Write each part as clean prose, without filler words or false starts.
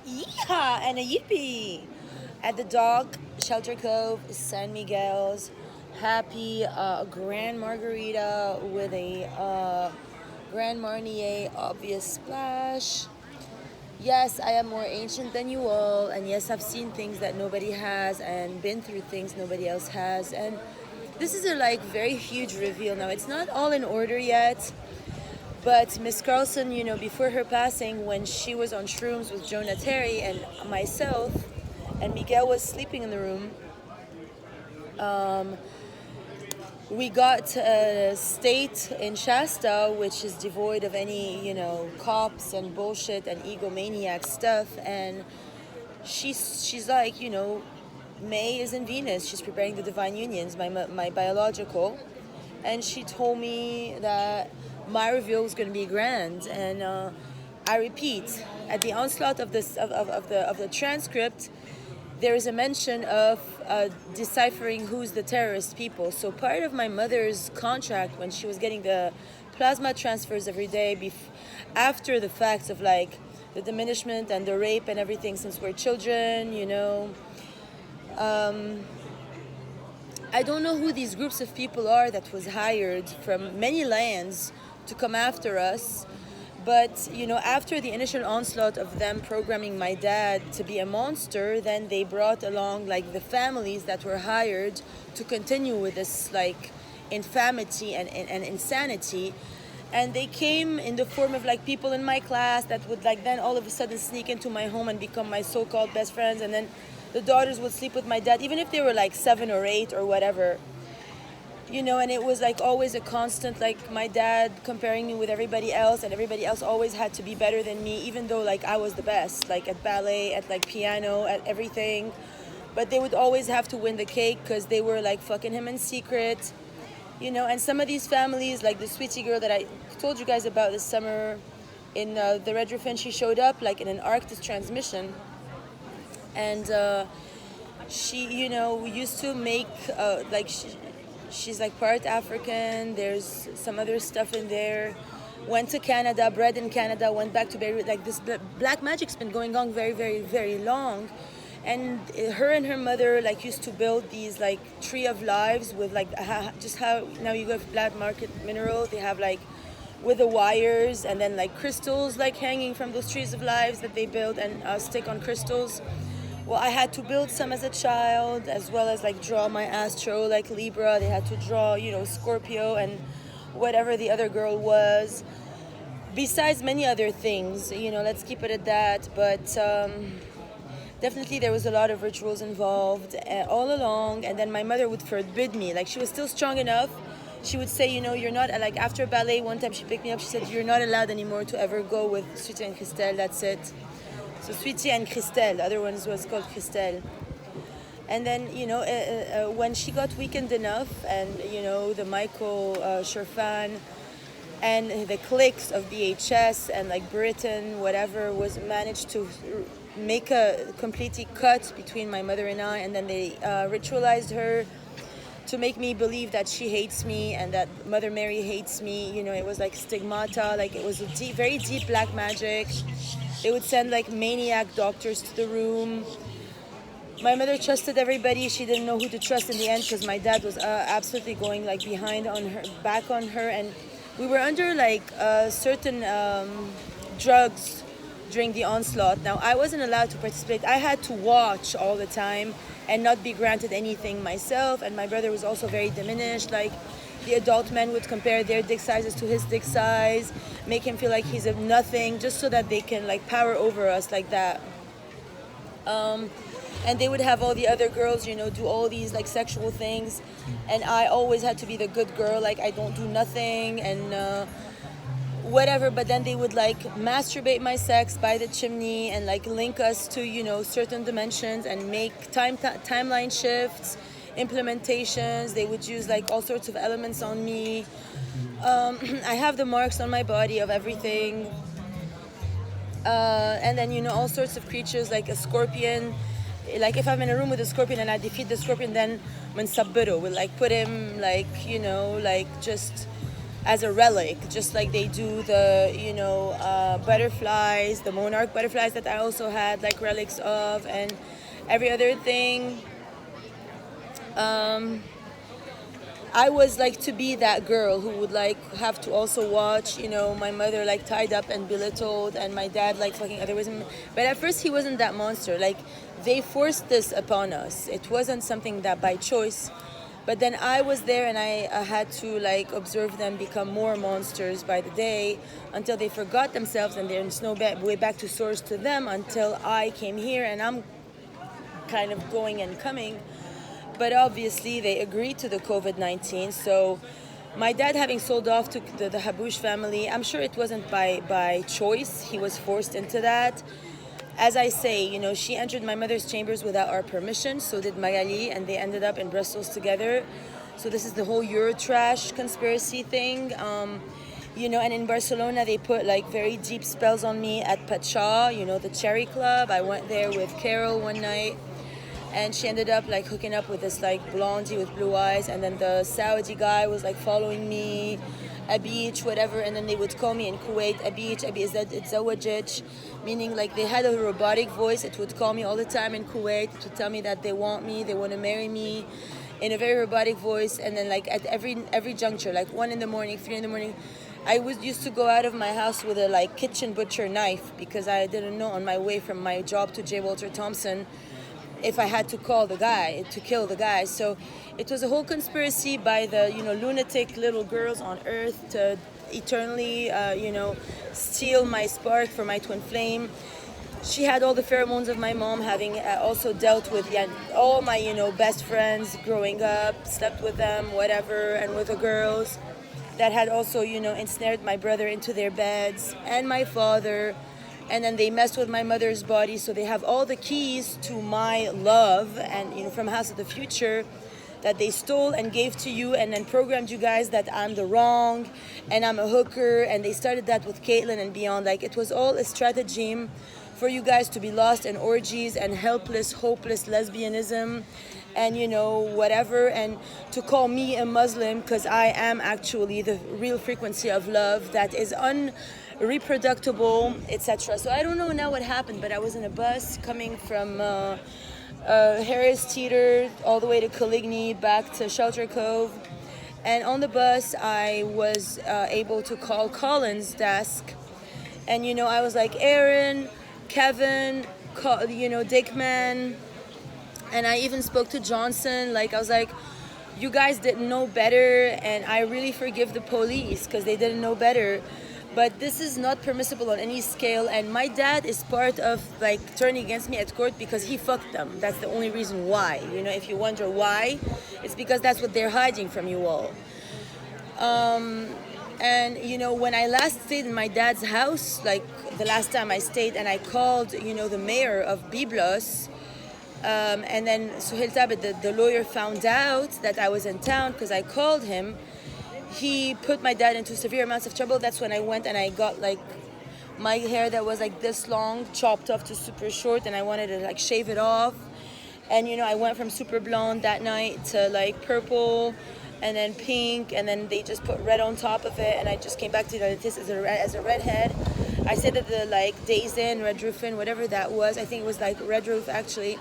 Yeehaw and a yippee at the Dog Shelter Cove, San Miguel's. Happy Grand Margarita with a Grand Marnier obvious splash. Yes, I am more ancient than you all, and yes, I've seen things that nobody has and been through things nobody else has. And this is a like very huge reveal now. It's not all in order yet. But Miss Carlson, before her passing, when she was on shrooms with Jonah Terry and myself, and Miguel was sleeping in the room, we got a state in Shasta, which is devoid of any, cops and bullshit and egomaniac stuff. And she's like, May is in Venus. She's preparing the divine unions, my biological, and she told me that my reveal was going to be grand. And I repeat, at the onslaught of this of the transcript, there is a mention of deciphering who's the terrorist people. So part of my mother's contract when she was getting the plasma transfers every day, after the facts of like the diminishment and the rape and everything since we're children, I don't know who these groups of people are that was hired from many lands to come after us. But, after the initial onslaught of them programming my dad to be a monster, then they brought along, like, the families that were hired to continue with this, like, infamity and insanity. And they came in the form of, like, people in my class that would, like, then all of a sudden sneak into my home and become my so-called best friends. And then the daughters would sleep with my dad, even if they were, like, 7 or 8 or whatever. And it was like always a constant, like my dad comparing me with everybody else, and everybody else always had to be better than me, even though like I was the best, like at ballet, at like piano, at everything. But they would always have to win the cake because they were like fucking him in secret, And some of these families, like the sweetie girl that I told you guys about this summer in the Red Griffin, she showed up like in an Arctis transmission. And she, used to make she's like part African. There's some other stuff in there. Went to Canada, bred in Canada, went back to Beirut. Like this black magic's been going on very, very, very long. And her and her mother like used to build these like tree of lives with like just how now you go to black market mineral. They have like with the wires and then like crystals like hanging from those trees of lives that they build and stick on crystals. Well, I had to build some as a child, as well as like draw my astro, like Libra. They had to draw, Scorpio and whatever the other girl was. Besides many other things, let's keep it at that. But definitely there was a lot of rituals involved all along. And then my mother would forbid me. Like she was still strong enough. She would say, you're not, like after ballet, one time she picked me up. She said, you're not allowed anymore to ever go with Sweetie and Christelle. That's it. So Sweetie and Christelle, the other one was called Christelle. And then, when she got weakened enough and, the Michael Sherfan and the cliques of VHS and like Britain, whatever, was managed to make a completely cut between my mother and I. And then they ritualized her to make me believe that she hates me and that Mother Mary hates me. It was like stigmata, like it was a deep, very deep black magic. They would send like maniac doctors to the room. My mother trusted everybody. She didn't know who to trust in the end because my dad was absolutely going like back on her. And we were under like certain drugs during the onslaught. Now, I wasn't allowed to participate. I had to watch all the time and not be granted anything myself. And my brother was also very diminished. Like the adult men would compare their dick sizes to his dick size, make him feel like he's a nothing, just so that they can like power over us like that. And they would have all the other girls, do all these like sexual things, and I always had to be the good girl, like I don't do nothing and whatever. But then they would like masturbate my sex by the chimney and like link us to certain dimensions and make timeline shifts, implementations. They would use like all sorts of elements on me. I have the marks on my body of everything. And then all sorts of creatures like a scorpion. Like if I'm in a room with a scorpion and I defeat the scorpion, then Mansaburo will like put him like like just as a relic, just like they do the butterflies, the monarch butterflies that I also had like relics of, and every other thing. I was like to be that girl who would like have to also watch, my mother like tied up and belittled, and my dad like fucking other ways. But at first he wasn't that monster. Like they forced this upon us. It wasn't something that by choice. But then I was there, and I had to like observe them become more monsters by the day until they forgot themselves, and there's no way back to source to them until I came here, and I'm kind of going and coming. But obviously they agreed to the COVID-19. So my dad having sold off to the Haboush family, I'm sure it wasn't by choice. He was forced into that. As I say, she entered my mother's chambers without our permission, so did Magali, and they ended up in Brussels together. So this is the whole Eurotrash conspiracy thing. And in Barcelona, they put like very deep spells on me at Pacha, the Cherry Club. I went there with Carol one night, and she ended up like hooking up with this like blondie with blue eyes, and then the Saudi guy was like following me, Abich, whatever, and then they would call me in Kuwait, Abich, Zawajich, meaning like they had a robotic voice. It would call me all the time in Kuwait to tell me that they want me, they want to marry me, in a very robotic voice. And then like at every juncture, like 1 in the morning, 3 in the morning, I used to go out of my house with a like kitchen butcher knife, because I didn't know on my way from my job to J. Walter Thompson if I had to call the guy to kill the guy. So it was a whole conspiracy by the lunatic little girls on earth to eternally steal my spark for my twin flame. She had all the pheromones of my mom, having also dealt with all my best friends growing up, slept with them, whatever, and with the girls that had also ensnared my brother into their beds, and my father. And then they messed with my mother's body, so they have all the keys to my love, and from House of the Future, that they stole and gave to you, and then programmed you guys that I'm the wrong, and I'm a hooker. And they started that with Caitlyn and beyond. Like it was all a stratagem for you guys to be lost in orgies and helpless, hopeless lesbianism, and whatever, and to call me a Muslim because I am actually the real frequency of love that is reproducible, etc. So I don't know now what happened, but I was in a bus coming from Harris Teeter all the way to Coligny back to Shelter Cove, and on the bus I was able to call Colin's desk, and I was like, Aaron, Kevin, Dickman, and I even spoke to Johnson. Like I was like, you guys didn't know better, and I really forgive the police because they didn't know better. But this is not permissible on any scale, and my dad is part of like turning against me at court because he fucked them. That's the only reason why. If you wonder why, it's because that's what they're hiding from you all. And when I last stayed in my dad's house, like the last time I stayed, and I called the mayor of Byblos, and then Suhail Tabet, the lawyer, found out that I was in town because I called him. He put my dad into severe amounts of trouble. That's when I went and I got like my hair that was like this long chopped off to super short, and I wanted to like shave it off. And I went from super blonde that night to like purple, and then pink, and then they just put red on top of it, and I just came back to the United States as a redhead. I said that the like Days In, Red Roofin, whatever that was, I think it was like Red Roof actually.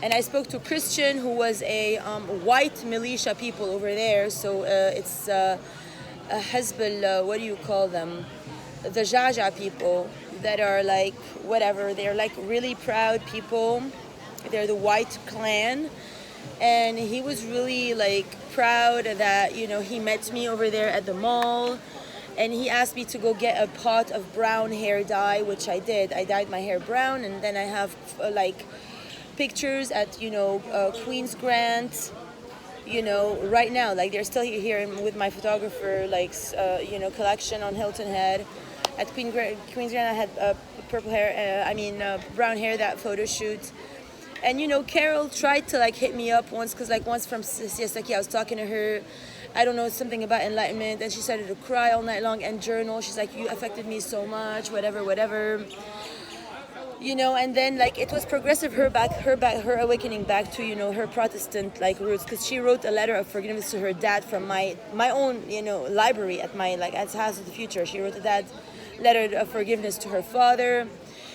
And I spoke to Christian, who was a white militia people over there. So it's a Hezbollah, what do you call them? The Jaja people that are like, whatever, they're like really proud people. They're the white clan. And he was really like proud that, he met me over there at the mall. And he asked me to go get a pot of brown hair dye, which I did. I dyed my hair brown, and then I have pictures at Queen's Grant, right now, like they're still here with my photographer, like collection on Hilton Head. At Queen's Grant I had purple hair, brown hair, that photo shoot. And Carol tried to like hit me up once, because like once from Siesta Key I was talking to her, I don't know, something about enlightenment, and she started to cry all night long and journal. She's like, you affected me so much, whatever. And then like it was progressive, her awakening back to her Protestant like roots, because she wrote a letter of forgiveness to her dad from my own library at my like at House of the Future. She wrote a dad letter of forgiveness to her father.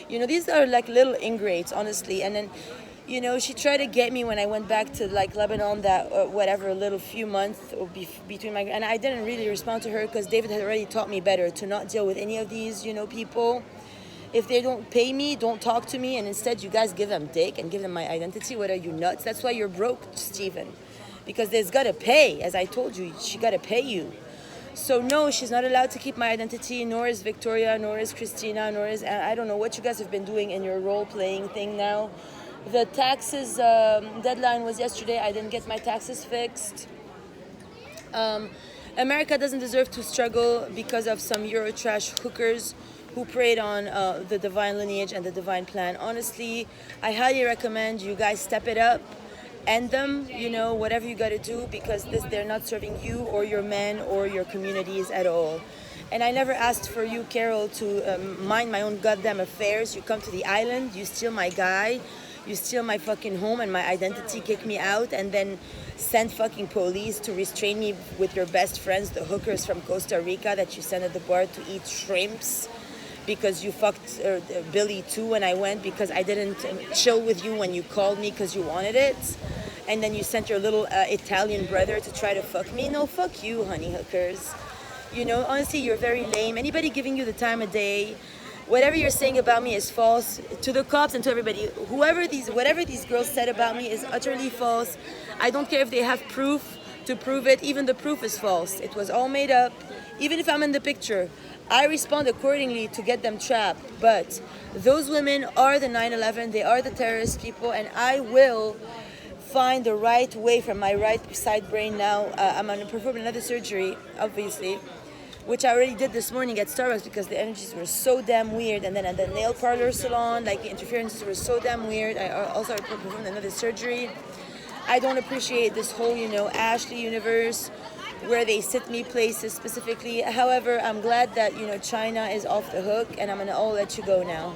These are like little ingrates, honestly. And then she tried to get me when I went back to like Lebanon, that whatever little few months between my, and I didn't really respond to her because David had already taught me better to not deal with any of these people. If they don't pay me, don't talk to me, and instead you guys give them dick and give them my identity. What are you, nuts? That's why you're broke, Stephen. Because there's gotta pay, as I told you, she gotta pay you. So no, she's not allowed to keep my identity, nor is Victoria, nor is Christina, nor is, I don't know what you guys have been doing in your role-playing thing now. The taxes deadline was yesterday. I didn't get my taxes fixed. America doesn't deserve to struggle because of some Eurotrash hookers who preyed on the divine lineage and the divine plan. Honestly, I highly recommend you guys step it up, end them, whatever you gotta do, because they're not serving you or your men or your communities at all. And I never asked for you, Carol, to mind my own goddamn affairs. You come to the island, you steal my guy, you steal my fucking home and my identity, kick me out, and then send fucking police to restrain me with your best friends, the hookers from Costa Rica that you sent at the bar to eat shrimps. Because you fucked Billy too when I went, because I didn't chill with you when you called me because you wanted it. And then you sent your little Italian brother to try to fuck me. No, fuck you, honey hookers. Honestly, you're very lame. Anybody giving you the time of day, whatever you're saying about me is false. To the cops and to everybody, whatever these girls said about me is utterly false. I don't care if they have proof to prove it. Even the proof is false. It was all made up. Even if I'm in the picture, I respond accordingly to get them trapped. But those women are the 9/11, they are the terrorist people, and I will find the right way from my right side brain now. I'm going to perform another surgery, obviously, which I already did this morning at Starbucks because the energies were so damn weird. And then at the nail parlor salon, like the interferences were so damn weird. I also performed another surgery. I don't appreciate this whole, Ashley universe, where they sit me places specifically. However, I'm glad that, China is off the hook, and I'm gonna all let you go now.